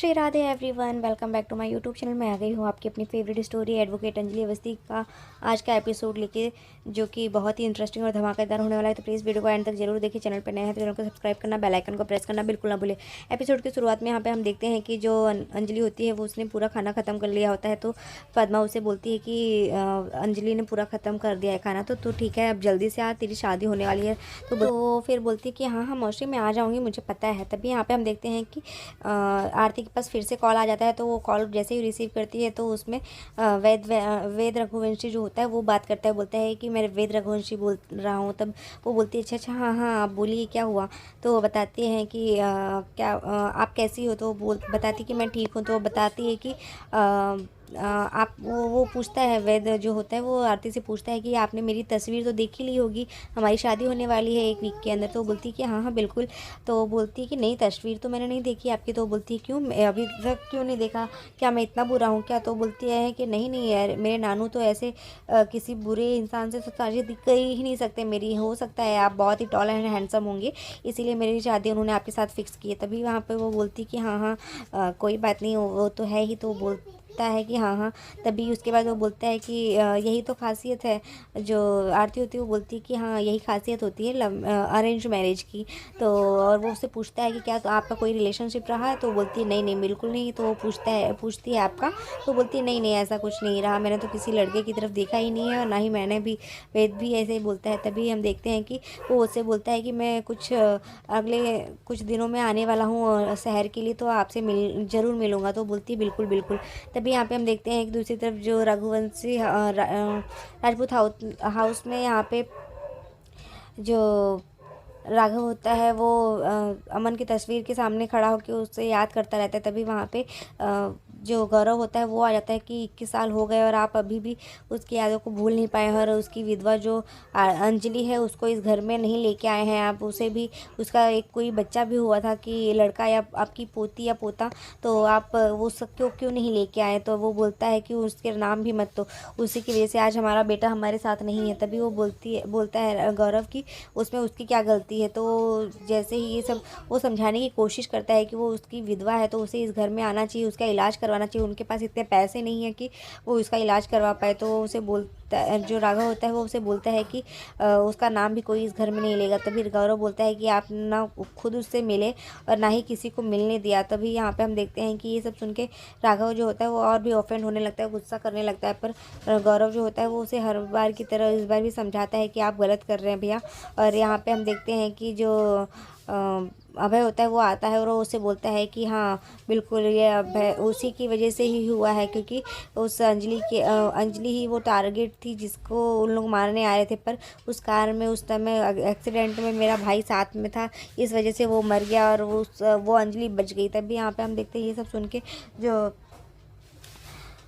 Shri Radhe everyone, welcome back to my YouTube channel. मैं आ गई हूँ आपकी अपनी favourite story advocate Anjali Awasthi का आज का एपिसोड लेके, जो कि बहुत ही इंटरेस्टिंग और धमाकेदार होने वाला है। तो प्लीज़ वीडियो को एंड तक जरूर देखिए। चैनल पर नए हैं तो चैनल को सब्सक्राइब करना, बेल आइकन को प्रेस करना बिल्कुल ना भूले। एपिसोड की शुरुआत में यहाँ पे हम देखते हैं कि जो अंजलि होती है वो उसने पूरा खाना ख़त्म कर लिया होता है। तो पद्मा उसे बोलती है कि अंजलि ने पूरा ख़त्म कर दिया है खाना, तो ठीक है, अब जल्दी से आ, तेरी शादी होने वाली है। तो फिर बोलती है कि हाँ हाँ मौसी, मैं आ जाऊँगी, मुझे पता है। तभी यहाँ पे हम देखते हैं कि आरती के पास फिर से कॉल आ जाता है। तो वो कॉल जैसे ही रिसीव करती है तो उसमें वेद रघुवंशी जो होता है वो बात करता है, बोलता है कि मैं वेद रघुवंशी बोल रहा हूँ। तब वो बोलती है अच्छा अच्छा, हाँ हाँ आप बोलिए क्या हुआ। तो वो बताती हैं कि आप कैसी हो। तो वो बताती कि मैं ठीक हूँ। तो वो बताती है कि आप वो पूछता है, वेद जो होता है वो आरती से पूछता है कि आपने मेरी तस्वीर तो देख ही ली होगी, हमारी शादी होने वाली है 1 वीक के अंदर। तो बोलती है कि हाँ हाँ बिल्कुल। तो बोलती है कि नहीं, तस्वीर तो मैंने नहीं देखी आपकी। तो बोलती है क्यों, मैं अभी तक क्यों नहीं देखा, क्या मैं इतना बुरा हूँ क्या। तो बोलती है कि नहीं नहीं यार, मेरे नानू तो ऐसे किसी बुरे इंसान से शादी कर ही नहीं सकते मेरी। हो सकता है आप बहुत ही टॉल एंड हैंडसम होंगे, इसीलिए मेरी शादी उन्होंने आपके साथ फिक्स की है। तभी वहाँ पर वो बोलती कि हाँ हाँ कोई बात नहीं, वो तो है ही। तो बोलता है कि हाँ हाँ। तभी उसके बाद वो बोलता है कि यही तो खासियत है। जो आरती होती है वो बोलती है कि हाँ यही खासियत होती है अरेंज मैरिज की। तो और वो उससे पूछता है कि क्या तो आपका कोई रिलेशनशिप रहा है। तो बोलती है नहीं नहीं बिल्कुल नहीं। तो वो पूछती है आपका। तो बोलती है नहीं नहीं ऐसा कुछ नहीं रहा, मैंने तो किसी लड़के की तरफ देखा ही नहीं है, और ना ही मैंने भी। वेद भी ऐसे ही बोलता है। तभी हम देखते हैं कि वो उससे बोलता है कि मैं अगले कुछ दिनों में आने वाला हूँ शहर के लिए, तो आपसे ज़रूर मिलूँगा। तो बोलती है बिल्कुल बिल्कुल। तभी यहाँ पे हम देखते हैं एक दूसरी तरफ जो रघुवंशी राजपूत हाउस में यहाँ पे जो राघव होता है वो अमन की तस्वीर के सामने खड़ा होकर उससे याद करता रहता है। तभी वहाँ पे जो गौरव होता है वो आ जाता है कि 21 साल हो गए और आप अभी भी उसकी यादों को भूल नहीं पाए, और उसकी विधवा जो अंजलि है उसको इस घर में नहीं लेके आए हैं आप। उसे भी उसका एक कोई बच्चा भी हुआ था कि लड़का या आपकी पोती या पोता, तो आप वो सब क्यों क्यों नहीं लेके आए। तो वो बोलता है कि उसके नाम भी मत, तो उसी की वजह से आज हमारा बेटा हमारे साथ नहीं है। तभी वो बोलता है गौरव की उसमें उसकी क्या गलती है। तो जैसे ही ये सब वो समझाने की कोशिश करता है कि वो उसकी विधवा है तो उसे इस घर में आना चाहिए, उसका इलाज करवाना चाहिए। उनके पास इतने पैसे नहीं है कि वो उसका इलाज करवा पाए। तो उसे बोलता है, जो राघव होता है वो उसे बोलता है कि उसका नाम भी कोई इस घर में नहीं लेगा। तभी गौरव बोलता है कि आप ना खुद उससे मिले और ना ही किसी को मिलने दिया। तभी यहाँ पे हम देखते हैं कि ये सब सुन के राघव जो होता है वो और भी ऑफेंड होने लगता है, गुस्सा करने लगता है। पर गौरव जो होता है वो उसे हर बार की तरह इस बार भी समझाता है कि आप गलत कर रहे हैं भैया। और यहाँ पे हम देखते हैं कि जो अभय होता है वो आता है और वो उसे बोलता है कि हाँ बिल्कुल ये अभय उसी की वजह से ही हुआ है, क्योंकि उस अंजलि ही वो टारगेट थी जिसको उन लोग मारने आ रहे थे। पर उस कार में उस समय एक्सीडेंट में मेरा भाई साथ में था, इस वजह से वो मर गया और वो अंजलि बच गई। तभी यहाँ पे हम देखते हैं ये सब सुन के जो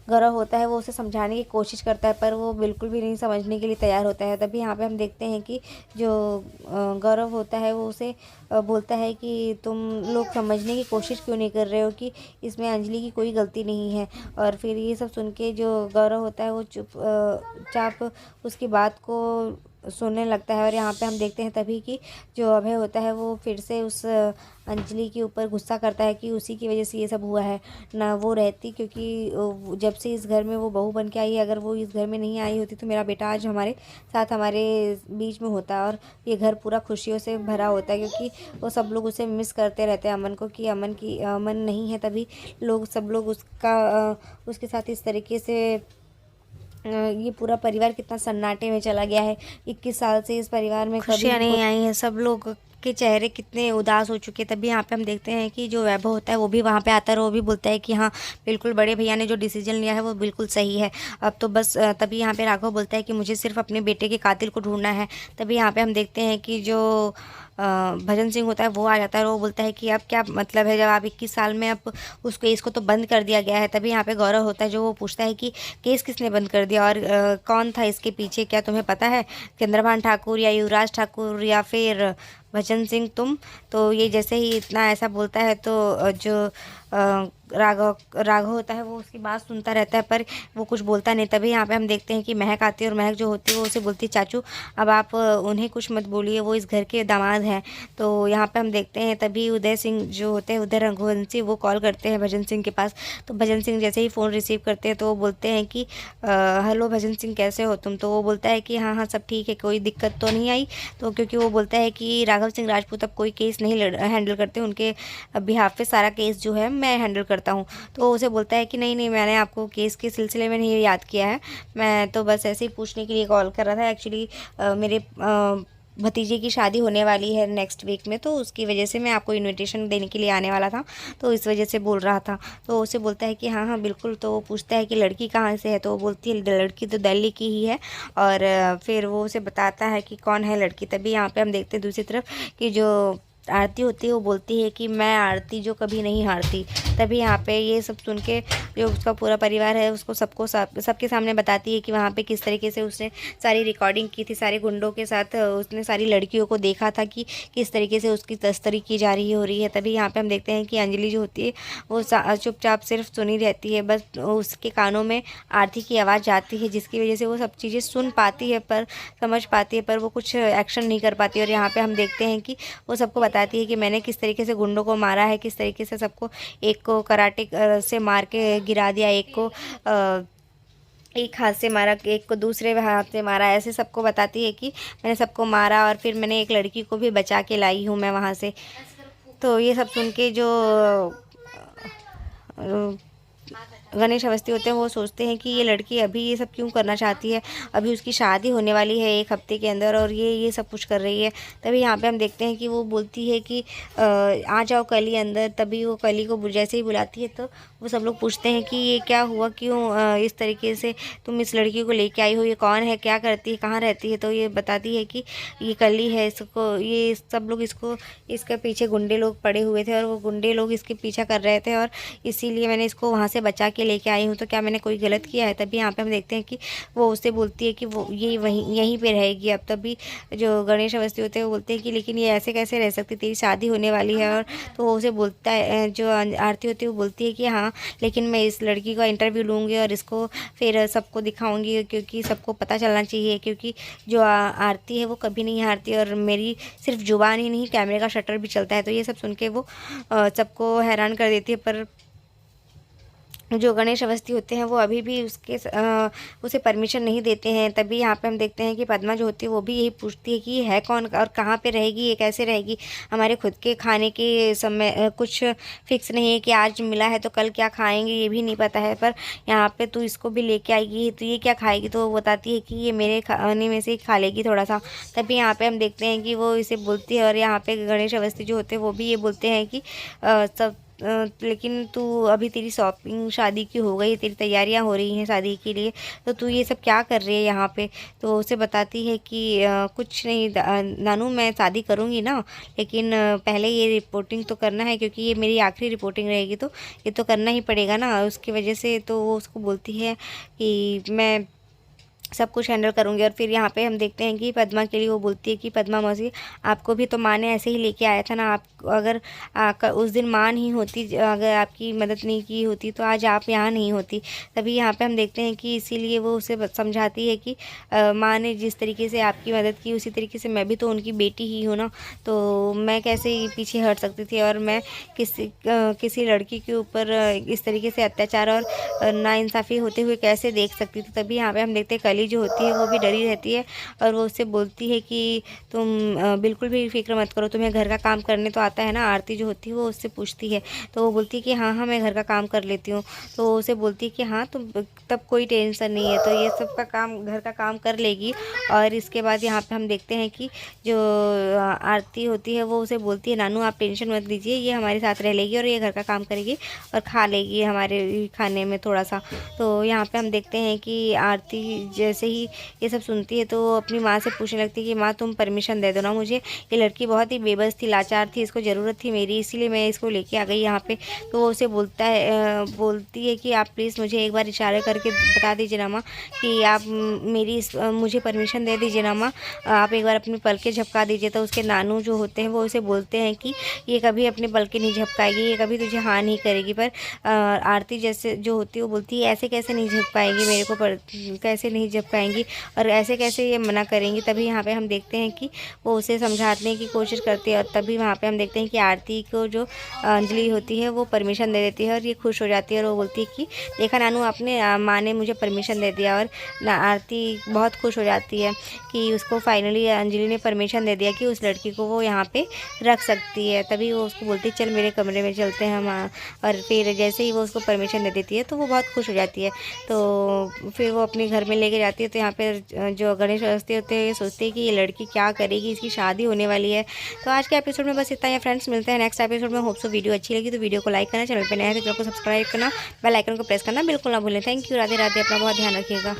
गौरव होता है वो उसे समझाने की कोशिश करता है, पर वो बिल्कुल भी नहीं समझने के लिए तैयार होता है। तभी यहाँ पे हम देखते हैं कि जो गौरव होता है वो उसे बोलता है कि तुम लोग समझने की कोशिश क्यों नहीं कर रहे हो कि इसमें अंजलि की कोई गलती नहीं है। और फिर ये सब सुन के जो गौरव होता है वो चुपचाप उसकी बात को सुनने लगता है। और यहाँ पे हम देखते हैं तभी कि जो अभय होता है वो फिर से उस अंजलि के ऊपर गुस्सा करता है कि उसी की वजह से ये सब हुआ है, ना वो रहती, क्योंकि जब से इस घर में वो बहू बन के आई है, अगर वो इस घर में नहीं आई होती तो मेरा बेटा आज हमारे साथ हमारे बीच में होता और ये घर पूरा खुशियों से भरा होता, क्योंकि वो सब लोग उसे मिस करते रहते हैं अमन को कि अमन नहीं है। तभी सब लोग उसके साथ इस तरीके से ये पूरा परिवार कितना सन्नाटे में चला गया है। 21 साल से इस परिवार में खुशियाँ नहीं आई हैं, सब लोग के चेहरे कितने उदास हो चुके हैं। तभी यहाँ पे हम देखते हैं कि जो वैभव होता है वो भी वहाँ पे आता है और वो भी बोलता है कि हाँ बिल्कुल बड़े भैया ने जो डिसीजन लिया है वो बिल्कुल सही है, अब तो बस तभी यहाँ पे राघव बोलता है कि मुझे सिर्फ अपने बेटे के कातिल को ढूंढना है। तभी यहाँ पे हम देखते हैं कि जो भजन सिंह होता है वो आ जाता है और वो बोलता है कि अब क्या मतलब है, जब आप 21 साल में अब उस केस को तो बंद कर दिया गया है। तभी यहाँ पे गौरव होता है जो वो पूछता है कि केस किसने बंद कर दिया और कौन था इसके पीछे, क्या तुम्हें पता है, चंद्रभान ठाकुर या युवराज ठाकुर या फिर भजन सिंह तुम। तो ये जैसे ही इतना ऐसा बोलता है तो जो राघव होता है वो उसकी बात सुनता रहता है, पर वो कुछ बोलता नहीं। तभी यहाँ पे हम देखते हैं कि महक आती है, और महक जो होती है वो उसे बोलती है चाचू अब आप उन्हें कुछ मत बोलिए, वो इस घर के दामाद हैं। तो यहाँ पे हम देखते हैं तभी उदय सिंह जो होते हैं, उदय रघुवंशी, वो कॉल करते हैं भजन सिंह के पास। तो भजन सिंह जैसे ही फ़ोन रिसीव करते हैं तो वो बोलते हैं कि हेलो भजन सिंह कैसे हो तुम। तो वो बोलता है कि हाँ हाँ सब ठीक है, कोई दिक्कत तो नहीं आई। तो क्योंकि वो बोलता है कि राघव सिंह राजपूत अब कोई केस नहीं हैंडल करते, उनके बिहाफ पे सारा केस जो है मैं हैंडल करता हूँ। तो वो उसे बोलता है कि नहीं नहीं, मैंने आपको केस के सिलसिले में नहीं याद किया है, मैं तो बस ऐसे ही पूछने के लिए कॉल कर रहा था। एक्चुअली मेरे भतीजे की शादी होने वाली है नेक्स्ट वीक में, तो उसकी वजह से मैं आपको इनविटेशन देने के लिए आने वाला था, तो इस वजह से बोल रहा था। तो उसे बोलता है कि हाँ हाँ बिल्कुल। तो वो पूछता है कि लड़की कहाँ से है। तो वो बोलती है लड़की तो दिल्ली की ही है। और फिर वो उसे बताता है कि कौन है लड़की। तभी यहाँ पे हम देखते हैं दूसरी तरफ कि जो आरती होती है वो बोलती है कि मैं आरती जो कभी नहीं हारती। तभी यहाँ पे ये सब सुन के जो उसका पूरा परिवार है उसको सबके सामने बताती है कि वहाँ पे किस तरीके से उसने सारी रिकॉर्डिंग की थी, सारे गुंडों के साथ उसने सारी लड़कियों को देखा था कि किस तरीके से उसकी तस्करी की जा रही हो रही है। तभी यहाँ पे हम देखते हैं कि अंजलि जो होती है वो चुपचाप सिर्फ सुनी रहती है, बस उसके कानों में आरती की आवाज़ जाती है, जिसकी वजह से वो सब चीज़ें सुन पाती है, पर समझ पाती है, पर वो कुछ एक्शन नहीं कर पाती। और यहाँ पे हम देखते हैं कि वो सबको बताती है कि मैंने किस तरीके से गुंडों को मारा है, किस तरीके से सबको, एक को कराटे से मार के गिरा दिया, एक को एक हाथ से मारा, एक को दूसरे हाथ से मारा, ऐसे सबको बताती है कि मैंने सबको मारा, और फिर मैंने एक लड़की को भी बचा के लाई हूँ मैं वहाँ से। तो ये सब सुन के जो गणेश अवस्थी होते हैं वो सोचते हैं कि ये लड़की अभी ये सब क्यों करना चाहती है, अभी उसकी शादी होने वाली है 1 हफ्ते के अंदर, और ये सब कुछ कर रही है। तभी यहाँ पे हम देखते हैं कि वो बोलती है कि आ जाओ कली अंदर। तभी वो कली को जैसे ही बुलाती है तो वो सब लोग पूछते हैं कि ये क्या हुआ, क्यों इस तरीके से तुम इस लड़की को लेके आई हो, ये कौन है, क्या करती है, कहाँ रहती है। तो ये बताती है कि ये कली है, इसको ये सब लोग इसके पीछे गुंडे लोग पड़े हुए थे, और वो गुंडे लोग इसके पीछा कर रहे थे, और इसीलिए मैंने इसको वहाँ से बचा के लेके आई हूँ। तो क्या मैंने कोई गलत किया है। तभी यहाँ पे हम देखते हैं कि वो उससे बोलती है कि वो ये यहीं पे रहेगी अब। तभी जो गणेश अवस्थी होते हैं वो बोलते हैं कि लेकिन ये ऐसे कैसे रह सकती, तेरी शादी होने वाली है। और तो वो उसे बोलता है, जो आरती होती है वो बोलती है कि हाँ लेकिन मैं इस लड़की का इंटरव्यू लूँगी और इसको फिर सबको दिखाऊंगी, क्योंकि सबको पता चलना चाहिए, क्योंकि जो आरती है वो कभी नहीं हारती, और मेरी सिर्फ जुबान ही नहीं कैमरे का शटर भी चलता है। तो ये सब सुन के वो सबको हैरान कर देती है, पर जो गणेश अवस्थी होते हैं वो अभी भी उसे परमिशन नहीं देते हैं। तभी यहाँ पे हम देखते हैं कि पद्मा जो होती है वो भी यही पूछती है कि ये है कौन और कहाँ पे रहेगी, ये कैसे रहेगी, हमारे खुद के खाने के समय कुछ फिक्स नहीं है कि आज मिला है तो कल क्या खाएंगे ये भी नहीं पता है, पर यहाँ पे तू इसको भी लेके आएगी तो ये क्या खाएगी। तो वो बताती है कि ये मेरे खाने में से ही खा लेगी थोड़ा सा। तभी यहाँ पे हम देखते हैं कि वो इसे बोलती है, और यहाँ पे गणेश अवस्थी जो होते हैं वो भी ये बोलते हैं कि सब लेकिन तू अभी तेरी शॉपिंग शादी की हो गई, तेरी तैयारियां हो रही हैं शादी के लिए, तो तू ये सब क्या कर रही है यहाँ पे। तो उसे बताती है कि कुछ नहीं नानू, मैं शादी करूँगी ना, लेकिन पहले ये रिपोर्टिंग तो करना है, क्योंकि ये मेरी आखिरी रिपोर्टिंग रहेगी, तो ये तो करना ही पड़ेगा ना उसकी वजह से। तो वो उसको बोलती है कि मैं सब कुछ हैंडल करूँगी। और फिर यहाँ पे हम देखते हैं कि पद्मा के लिए वो बोलती है कि पद्मा मौसी, आपको भी तो माँ ने ऐसे ही लेके आया था ना, आप अगर उस दिन माँ नहीं होती, अगर आपकी मदद नहीं की होती तो आज आप यहाँ नहीं होती। तभी यहाँ पे हम देखते हैं कि इसीलिए वो उसे समझाती है कि माँ ने जिस तरीके से आपकी मदद की उसी तरीके से मैं भी तो उनकी बेटी ही हूँ ना, तो मैं कैसे पीछे हट सकती थी, और मैं किसी लड़की के ऊपर इस तरीके से अत्याचार और नाइंसाफ़ी होते हुए कैसे देख सकती थी। तभी यहाँ पे हम देखते हैं कली जो होती है वो भी डरी रहती है, और वो उससे बोलती है कि तुम बिल्कुल भी फिक्र मत करो, तुम्हें घर का काम करने तो आता है ना। आरती जो होती है वो उससे पूछती है, तो वो बोलती है कि हाँ हाँ मैं घर का काम कर लेती हूँ। तो वो उसे बोलती है कि हाँ तुम तब कोई टेंशन नहीं है, तो ये सब का काम, घर का काम कर लेगी। और इसके बाद यहाँ पे हम देखते हैं कि जो आरती होती है वो उसे बोलती है, नानू आप टेंशन मत लीजिए, ये हमारे साथ रह लेगी और ये घर का काम करेगी और खा लेगी हमारे खाने में थोड़ा सा। तो यहाँ पे हम देखते हैं कि आरती जैसे ही ये सब सुनती है तो अपनी माँ से पूछने लगती है कि माँ तुम परमिशन दे दो ना मुझे, ये लड़की बहुत ही बेबस थी, लाचार थी, इसको ज़रूरत थी मेरी, इसीलिए मैं इसको लेके आ गई यहाँ पे। तो वो उसे बोलती है कि आप प्लीज़ मुझे एक बार इशारे करके बता दीजिए ना माँ कि आप मुझे परमिशन दे दीजिए ना माँ, आप एक बार अपनी पलकें झपका दीजिए। तो उसके नानू जो होते हैं वो उसे बोलते हैं कि ये कभी अपनी पलकें नहीं झपकाएगी, ये कभी तुझे हाँ नहीं करेगी। पर आरती जैसे जो होती है वो बोलती है ऐसे कैसे नहीं झपकाएंगी मेरे को, कैसे नहीं झपकाएंगी और ऐसे कैसे ये मना करेंगी। तभी यहाँ पे हम देखते हैं कि वो उसे समझाने की कोशिश करती है और तभी वहाँ पे हम देखते हैं कि आरती को जो अंजलि होती है वो परमिशन दे देती है और ये खुश हो जाती है और वो बोलती है कि देखा नानू आपने, माँ ने मुझे परमिशन दे दिया। और आरती बहुत खुश हो जाती है कि उसको फाइनली अंजलि ने परमिशन दे दिया कि उस लड़की को वो यहाँ पे रख सकती है। तभी वो उसको बोलती है चल मेरे कमरे में चलते हैं हम। और फिर जैसे ही वो उसको परमिशन दे देती है तो वो बहुत खुश हो जाती है। तो फिर वो अपने घर में लेके जाती है। तो यहाँ पे जो गणेश व्यवस्थी होते हैं ये सोचते हैं कि ये लड़की क्या करेगी, इसकी शादी होने वाली है। तो आज के एपिसोड में बस इतना ही फ्रेंड्स, मिलते हैं नेक्स्ट एपिसोड में। होप सो वीडियो अच्छी लगी तो वीडियो को लाइक करना, चैनल पर नया है तो चैनल को सब्सक्राइब करना, बेल आइकन को प्रेस करना बिल्कुल ना भूलें। थैंक यू, राधे राधे, अपना बहुत ध्यान रखिएगा।